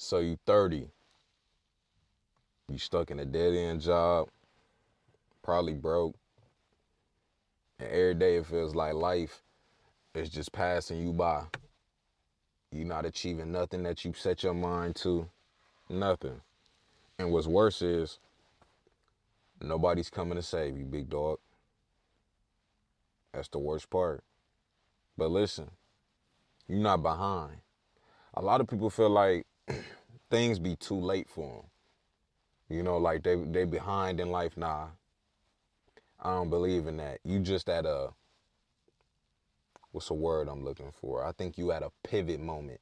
So you 30, you stuck in a dead end job, probably broke, and every day it feels like life is just passing you by. You're not achieving nothing that you set your mind to, nothing. And what's worse is nobody's coming to save you, big dog. That's the worst part. But listen, you're not behind. A lot of people feel like things be too late for them. Like they behind in life. Nah, I don't believe in that. You just at a, what's the word I'm looking for? I think you at a pivot moment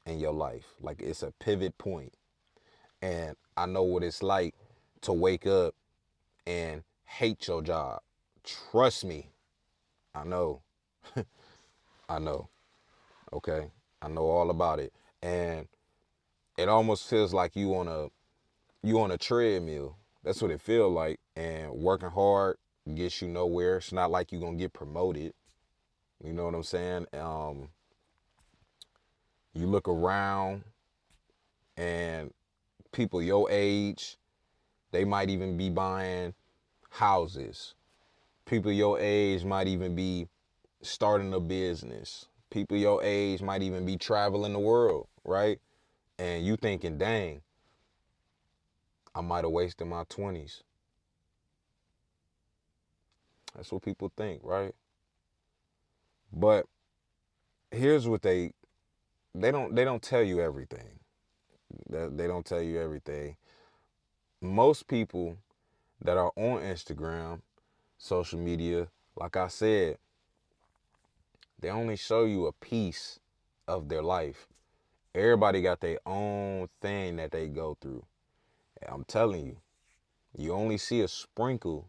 in your life. Like it's a pivot point. And I know what it's like to wake up and hate your job. Trust me. I know. I know. Okay. I know all about it. And it almost feels like you on a treadmill. That's what it feels like. And working hard gets you nowhere. It's not like you're gonna get promoted. You know what I'm saying? You look around and people your age, they might even be buying houses. People your age might even be starting a business. People your age might even be traveling the world, right? And you thinking, dang, I might have wasted my 20s. That's what people think, right? But here's what they don't tell you everything. They don't tell you everything. Most people that are on Instagram, social media, like I said, they only show you a piece of their life. Everybody got their own thing that they go through. I'm telling you, you only see a sprinkle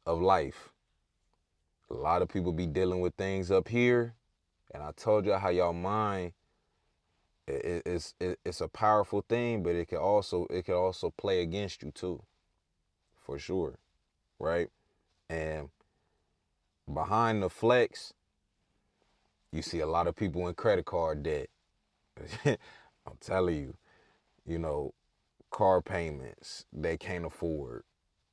of life. A lot of people be dealing with things up here, and I told you how y'all mind it's a powerful thing, but it can also play against you too, for sure, right? And behind the flex, you see a lot of people in credit card debt. I'm telling you, you know, car payments they can't afford.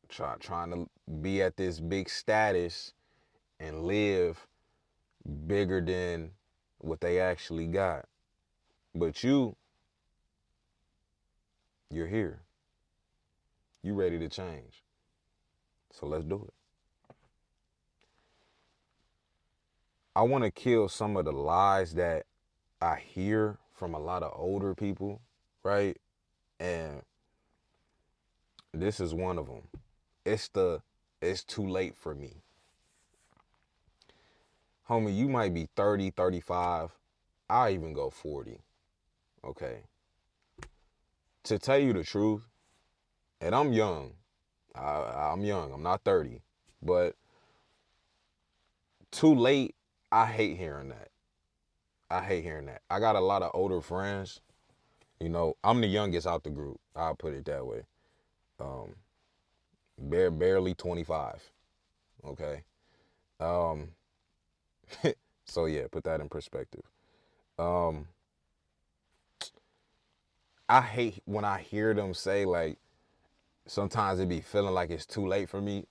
Trying to be at this big status and live bigger than what they actually got. But you're here. You ready to change. So let's do it. I want to kill some of the lies that I hear from a lot of older people, right? And this is one of them. It's too late for me. Homie, you might be 30, 35. I even go 40. Okay. To tell you the truth, and I'm young. I'm young. I'm not 30. But too late, I hate hearing that. I hate hearing that. I got a lot of older friends. I'm the youngest out the group. I'll put it that way. Um, barely 25. Okay. Um, so yeah, put that in perspective. Um, I hate when I hear them say like sometimes it be feeling like it's too late for me.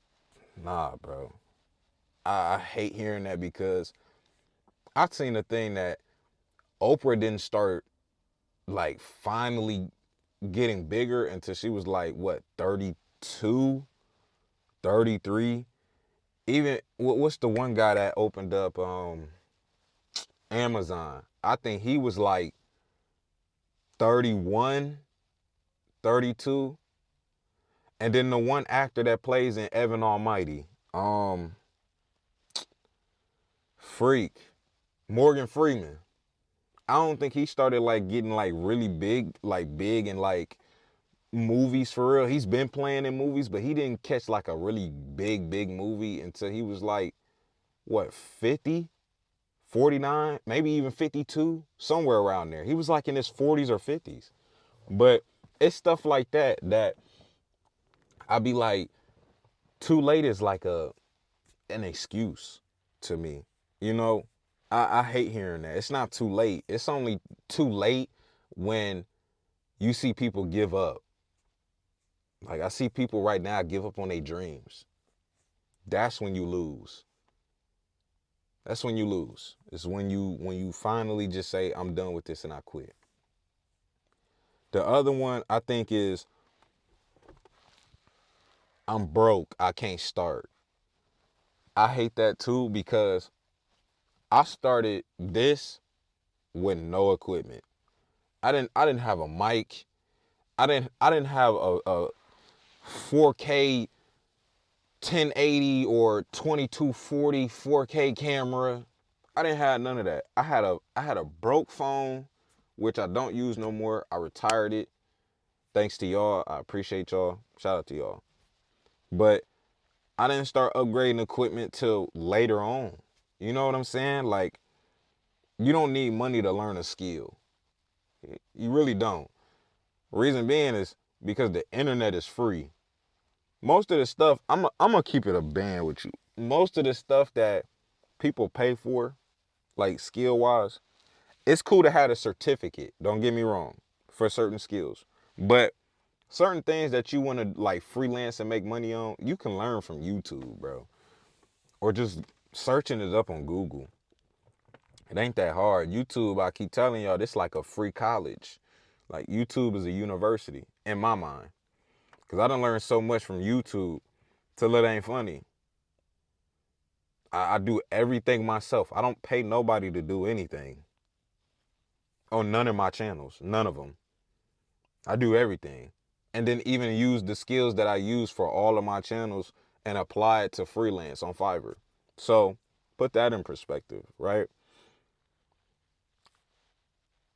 Nah, bro. I hate hearing that because I've seen a thing that Oprah didn't start like finally getting bigger until she was like what 32, 33. Even what's the one guy that opened up Amazon? I think he was like 31, 32. And then the one actor that plays in Evan Almighty, um, Freak, Morgan Freeman. I don't think he started like getting like really big, like big in like movies for real. He's been playing in movies, but he didn't catch like a really big movie until he was like, what, 50, 49, maybe even 52, somewhere around there. He was like in his 40s or 50s. But it's stuff like that I be like, too late is like an excuse to me. You know, I hate hearing that. It's not too late. It's only too late when you see people give up. Like, I see people right now give up on their dreams. That's when you lose. That's when you lose. It's when you finally just say, I'm done with this and I quit. The other one I think is, I'm broke, I can't start. I hate that too, because I started this with no equipment. I didn't have a mic. I didn't have a 4K 1080 or 2240 4K camera. I didn't have none of that. I had a broke phone, which I don't use no more. I retired it. Thanks to y'all. I appreciate y'all. Shout out to y'all. But I didn't start upgrading equipment till later on. You know what I'm saying? Like, you don't need money to learn a skill. You really don't. Reason being is because the internet is free. Most of the stuff, I'm gonna keep it a band with you. Most of the stuff that people pay for, like skill wise, it's cool to have a certificate. Don't get me wrong, for certain skills. But certain things that you want to like freelance and make money on, you can learn from YouTube, bro. Or just searching it up on Google. It ain't that hard. YouTube, I keep telling y'all, this like a free college. Like, YouTube is a university in my mind. Because I done learned so much from YouTube till it ain't funny. I do everything myself. I don't pay nobody to do anything on none of my channels. None of them. I do everything. And then even use the skills that I use for all of my channels and apply it to freelance on Fiverr. So put that in perspective, right?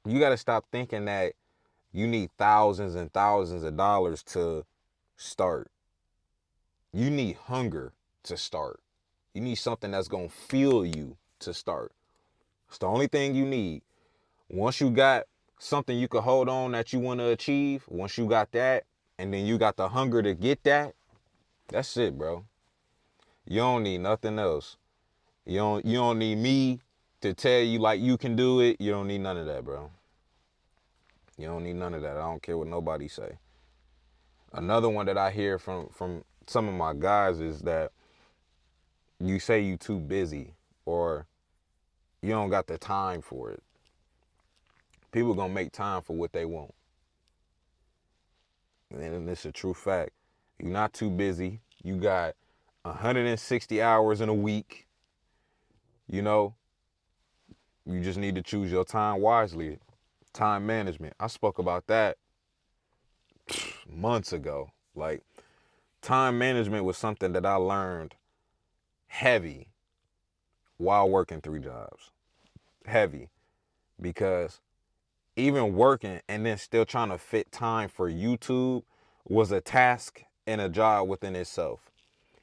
You got to stop thinking that you need thousands and thousands of dollars to start. You need hunger to start. You need something that's going to fuel you to start. It's the only thing you need. Once you got something you can hold on that you want to achieve, once you got that, and then you got the hunger to get that, that's it, bro. You don't need nothing else. You don't need me to tell you like you can do it. You don't need none of that, bro. You don't need none of that. I don't care what nobody say. Another one that I hear from some of my guys is that you say you too busy or you don't got the time for it. People gonna make time for what they want. And it's a true fact. You're not too busy. You got 160 hours in a week. You know, you just need to choose your time wisely. Time management. I spoke about that months ago. Like, time management was something that I learned heavy while working 3 jobs. Heavy. Because even working and then still trying to fit time for YouTube was a task and a job within itself.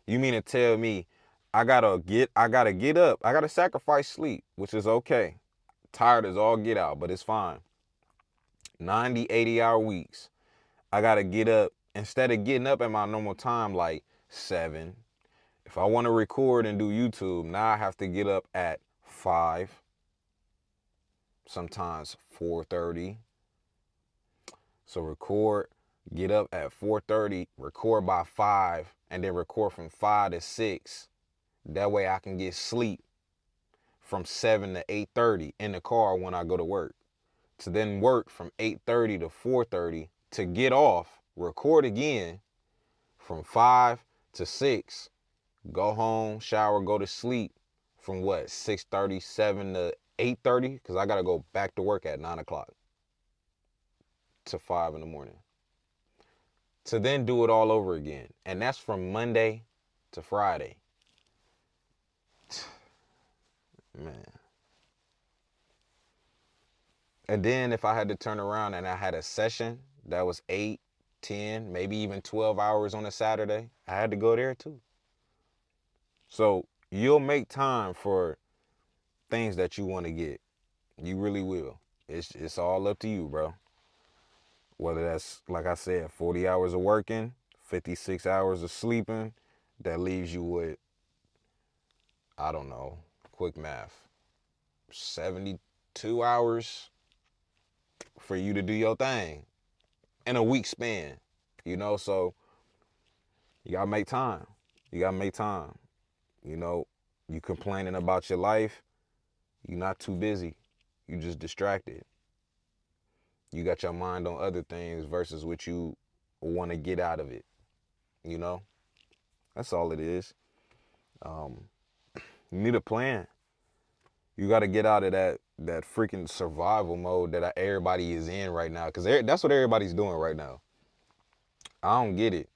You mean to tell me I gotta get up, I gotta sacrifice sleep, which is okay. Tired as all get out, but it's fine. 90, 80-hour weeks. I gotta get up. Instead of getting up at my normal time, like 7, if I want to record and do YouTube, now I have to get up at 5, sometimes 4:30. So record, get up at 4:30, record by 5, and then record from 5 to 6. That way I can get sleep from 7 to 8:30 in the car when I go to work. To then work from 8:30 to 4:30 to get off, record again from 5 to 6, go home, shower, go to sleep from 6:30, 7 to 8:30, because I got to go back to work at 9 o'clock to 5 in the morning. To then do it all over again. And that's from Monday to Friday. Man. And then if I had to turn around and I had a session that was 8, 10, maybe even 12 hours on a Saturday, I had to go there too. So you'll make time for things that you want to get. You really will. It's all up to you, bro. Whether that's, like I said, 40 hours of working, 56 hours of sleeping, that leaves you with, I don't know, quick math, 72 hours for you to do your thing in a week span, you know? So you gotta make time. You gotta make time. You know, you complaining about your life, you're not too busy. You just distracted. You got your mind on other things versus what you want to get out of it. You know, that's all it is. Um, you need a plan. You got to get out of that freaking survival mode that everybody is in right now, because that's what everybody's doing right now. I don't get it.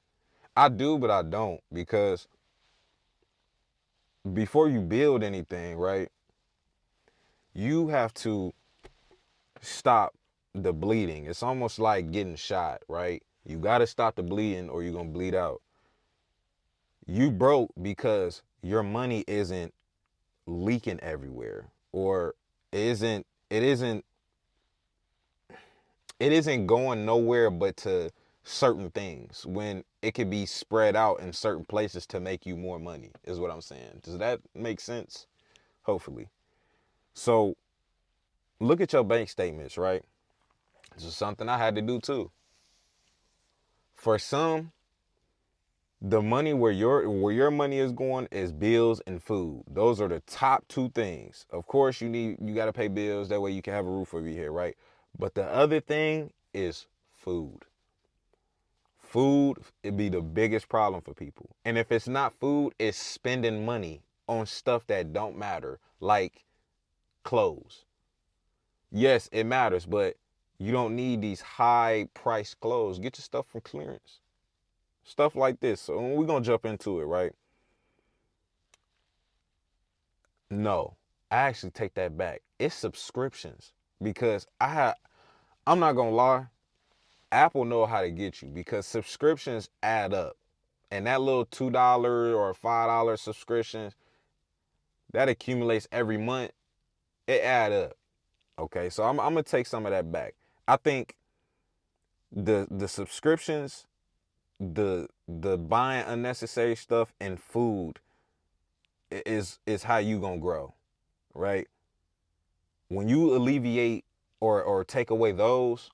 I do, but I don't, because before you build anything, right, you have to stop the bleeding. It's almost like getting shot, right? You got to stop the bleeding or you're going to bleed out. You broke because your money isn't leaking everywhere, or it isn't it isn't going nowhere but to certain things when it could be spread out in certain places to make you more money, is what I'm saying. Does that make sense? Hopefully. So look at your bank statements, right? This is something I had to do too. For some, the money where your money is going is bills and food. Those are the top two things. Of course, you got to pay bills, that way you can have a roof over your head, right? But the other thing is food. Food, it'd be the biggest problem for people. And if it's not food, it's spending money on stuff that don't matter, like clothes. Yes, it matters, but you don't need these high priced clothes. Get your stuff from clearance. Stuff like this. So we're going to jump into it, right? No, I actually take that back. It's subscriptions, because I'm not going to lie, Apple know how to get you, because subscriptions add up. And that little $2 or $5 subscription that accumulates every month, it add up. Okay, so I'm gonna take some of that back. I think the subscriptions, the buying unnecessary stuff, and food is how you gonna grow, right? When you alleviate or take away those,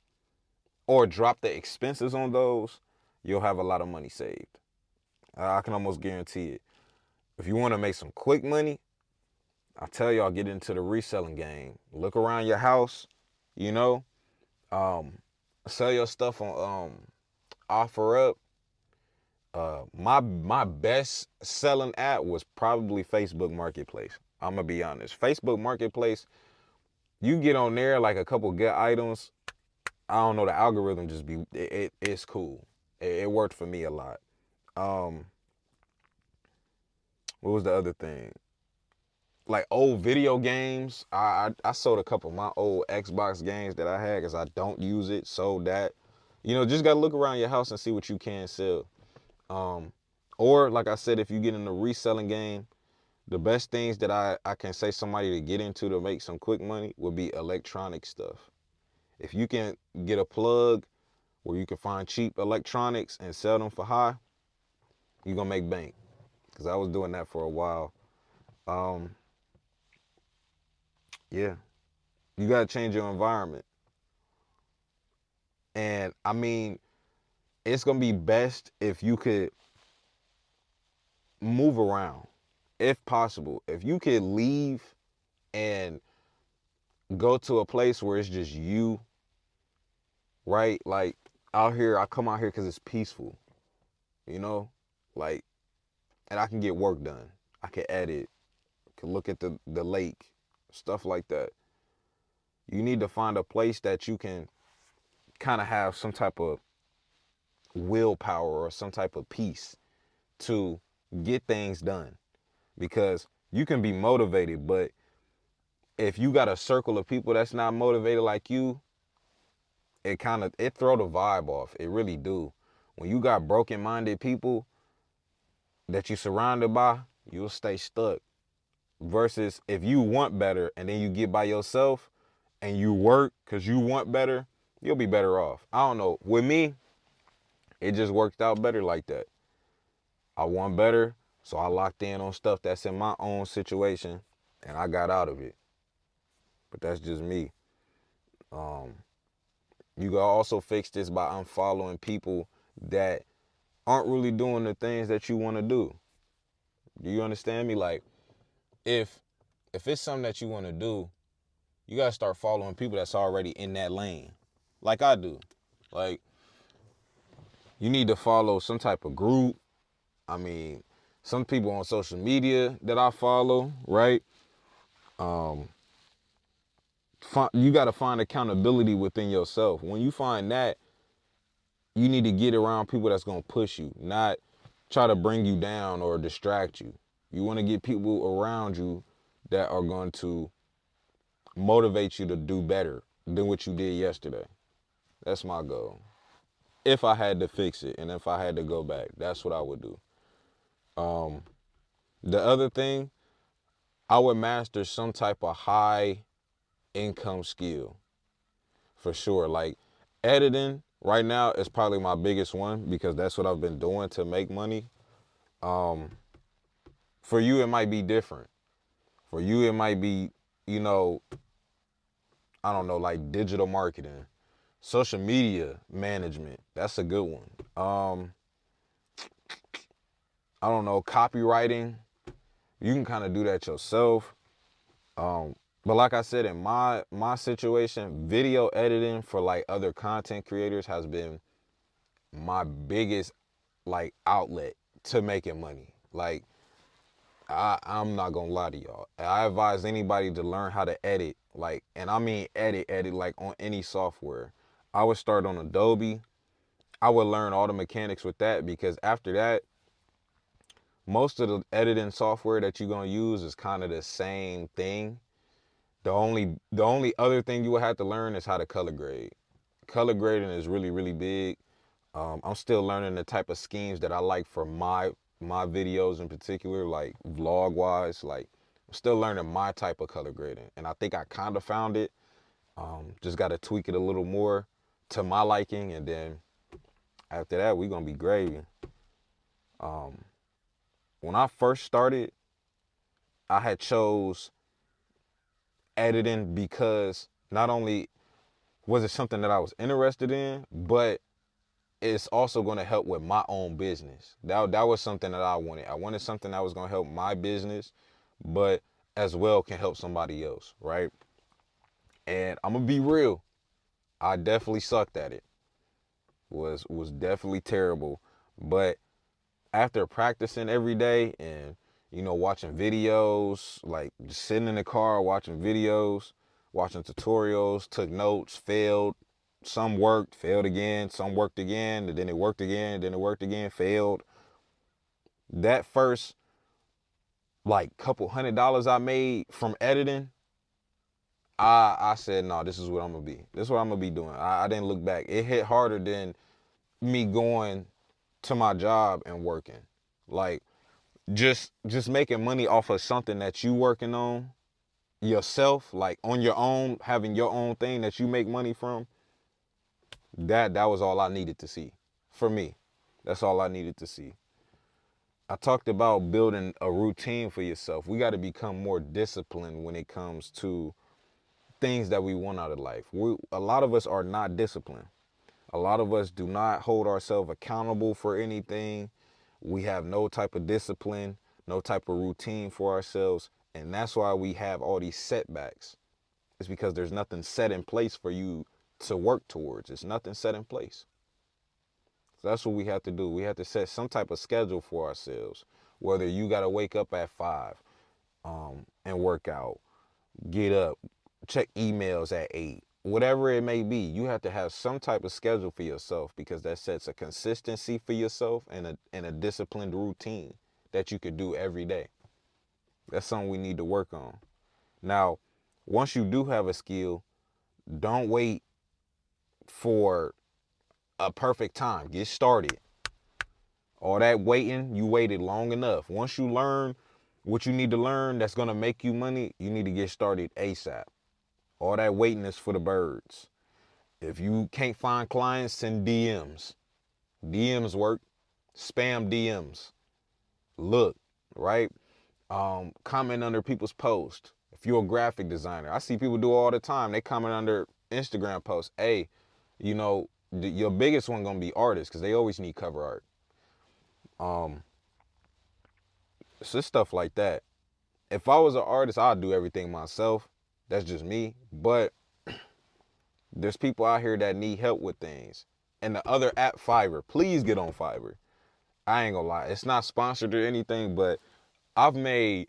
or drop the expenses on those, you'll have a lot of money saved. I can almost guarantee it. If you want to make some quick money, I tell y'all, get into the reselling game. Look around your house, you know, um, sell your stuff on OfferUp. My best selling app was probably Facebook Marketplace. I'm gonna be honest. Facebook Marketplace, you get on there like a couple good items. I don't know, the algorithm just it's cool. It worked for me a lot. Um, what was the other thing? Like old video games. I sold a couple of my old Xbox games that I had because I don't use it. Sold that. You know, just gotta look around your house and see what you can sell. Um, or like I said, if you get in the reselling game, the best things that I can say somebody to get into to make some quick money would be electronic stuff. If you can get a plug where you can find cheap electronics and sell them for high, you're gonna make bank. Because I was doing that for a while. Um, yeah, you gotta change your environment. And I mean, it's gonna be best if you could move around, if possible. If you could leave and go to a place where it's just you, right? Like out here, I come out here because it's peaceful, you know, like, and I can get work done. I can edit, can look at the lake, stuff like that. You need to find a place that you can kind of have some type of willpower or some type of peace to get things done, because you can be motivated, but if you got a circle of people that's not motivated like you, it throw the vibe off. It really do. When you got broken minded people that you surrounded by, you'll stay stuck. Versus if you want better and then you get by yourself and you work because you want better, you'll be better off. I don't know. With me, it just worked out better like that. I want better, so I locked in on stuff that's in my own situation and I got out of it. But that's just me. Um, You can also fix this by unfollowing people that aren't really doing the things that you want to do. Do you understand me? Like, if it's something that you want to do, you gotta start following people that's already in that lane, like I do. Like, you need to follow some type of group. I mean, some people on social media that I follow, right? You got to find accountability within yourself. When you find that, you need to get around people that's going to push you, not try to bring you down or distract you. You want to get people around you that are going to motivate you to do better than what you did yesterday. That's my goal. If I had to fix it and if I had to go back, that's what I would do. The other thing, I would master some type of high income skill for sure. Like, editing right now is probably my biggest one because that's what I've been doing to make money. For you, it might be different. For you, it might be, you know, I don't know, like digital marketing, social media management. That's a good one. I don't know, copywriting. You can kind of do that yourself. But like I said, in my situation, video editing for like other content creators has been my biggest like outlet to making money. Like, I'm not gonna lie to y'all. I advise anybody to learn how to edit, like, and I mean edit like on any software. I would start on Adobe. I would learn all the mechanics with that because after that, most of the editing software that you're gonna use is kind of the same thing. The only other thing you would have to learn is how to color grade. Color grading is really, really big. I'm still learning the type of schemes that I like for my videos in particular, like vlog wise. Like, I'm still learning my type of color grading, and I think I kind of found it. Just got to tweak it a little more to my liking, and then after that, we gonna be gravy. When I first started, I had chose editing because not only was it something that I was interested in, but it's also going to help with my own business. That was something that I wanted. I wanted something that was going to help my business, but as well can help somebody else, right? And I'm gonna be real. I definitely sucked at it. Was definitely terrible. But after practicing every day and watching videos, like just sitting in the car watching videos, watching tutorials, took notes, failed. Some worked, failed again, some worked again, and then it worked again, and then it worked again, failed. That first like couple $100 I made from editing, I said, no, this is what I'm gonna be. This is what I'm gonna be doing. I didn't look back. It hit harder than me going to my job and working. Like, just making money off of something that you working on yourself, like on your own, having your own thing that you make money from. That was all I needed to see. For me, that's all I needed to see. I talked about building a routine for yourself. We got to become more disciplined when it comes to things that we want out of life. A lot of us are not disciplined. A lot of us do not hold ourselves accountable for anything. We have no type of discipline, no type of routine for ourselves. And that's why we have all these setbacks. It's because there's nothing set in place for you to work towards. It's nothing set in place. So that's what we have to do. We have to set some type of schedule for ourselves. Whether you got to wake up at 5 and work out, get up, check emails at 8, whatever it may be, you have to have some type of schedule for yourself because that sets a consistency for yourself and a disciplined routine that you could do every day. That's something we need to work on. Now, once you do have a skill, don't wait for a perfect time. Get started. All that waiting, you waited long enough. Once you learn what you need to learn that's going to make you money, you need to get started ASAP. All that waiting is for the birds. If you can't find clients, send DMs. DMs work. Spam DMs. Look, right? Comment under people's posts. If you're a graphic designer, I see people do all the time. They comment under Instagram posts. Hey, You know, your biggest one gonna be artists because they always need cover art. Um, it's just stuff like that. If I was an artist, I'd do everything myself. That's just me. But there's people out here that need help with things. And the other app, Fiverr, please get on Fiverr. I ain't gonna lie, it's not sponsored or anything, but I've made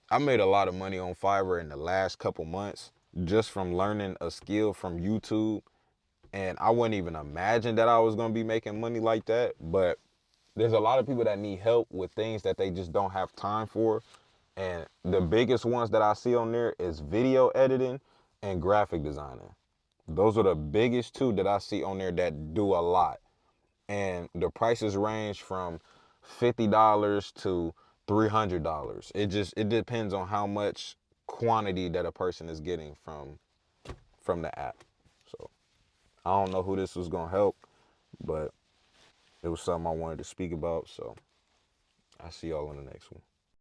I made a lot of money on Fiverr in the last couple months just from learning a skill from YouTube. And I wouldn't even imagine that I was gonna be making money like that. But there's a lot of people that need help with things that they just don't have time for. And the biggest ones that I see on there is video editing and graphic designing. Those are the biggest two that I see on there that do a lot. And the prices range from $50 to $300. It depends on how much quantity that a person is getting from the app. So I don't know who this was gonna help, but it was something I wanted to speak about. So I see y'all in the next one.